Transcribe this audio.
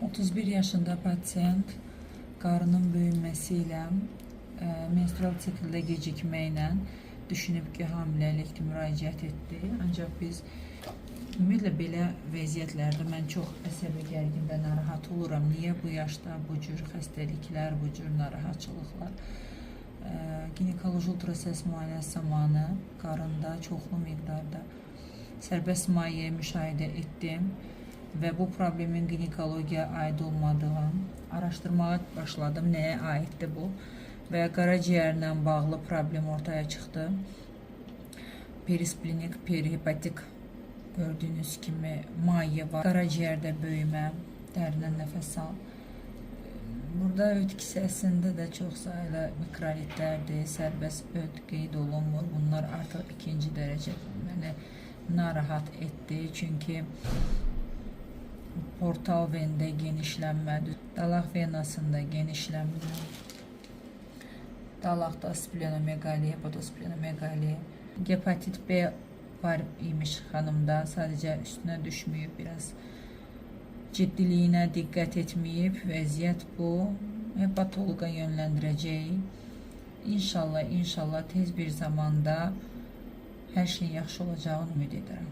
31 yaşında pasiyent qarının böyüməsiyle, menstrual sikldə gecikməklə düşünüb ki, hamiləlikdir, müraciət etdi. Ancaq biz ümumiyyətlə belə vəziyyətlərdə mən çox əsəbi, gərgin və narahat oluram. Niyə bu yaşda bu cür xəstəliklər, bu cür narahatçılıqlar? Ginekoloji ultrasəs müayinəsi zamanı qarında çoxlu miqdarda sərbəst maye müşahidə etdim və bu problemin ginekologiyaya aid olmadığını araşdırmağa başladım. Nəyə aiddir bu? Və qaraciyərlə bağlı problem ortaya çıxdı. Perisplenik, perihepatik gördüyünüz kimi maye var. Qaraciyərdə böyümə, dərindən nəfəs al. Burada öd kisəsində də çox sayılı mikrolitlərdir, sərbəst öd qeyd olunmur. Bunlar artıq ikinci dərəcə məni narahat etdi. Çünki portal vendə genişlənmədir, dalaq venasında genişlənmə, dalaqda splenomeqali, hepatosplenomeqali, hepatit B var imiş xanımda, sadəcə üstünə düşməyib, biraz ciddiliyinə diqqət etməyib. Vəziyyət bu. Hepatoloqa yönləndirəcək. İnşallah tez bir zamanda hər şeyin yaxşı olacağını ümid edirəm.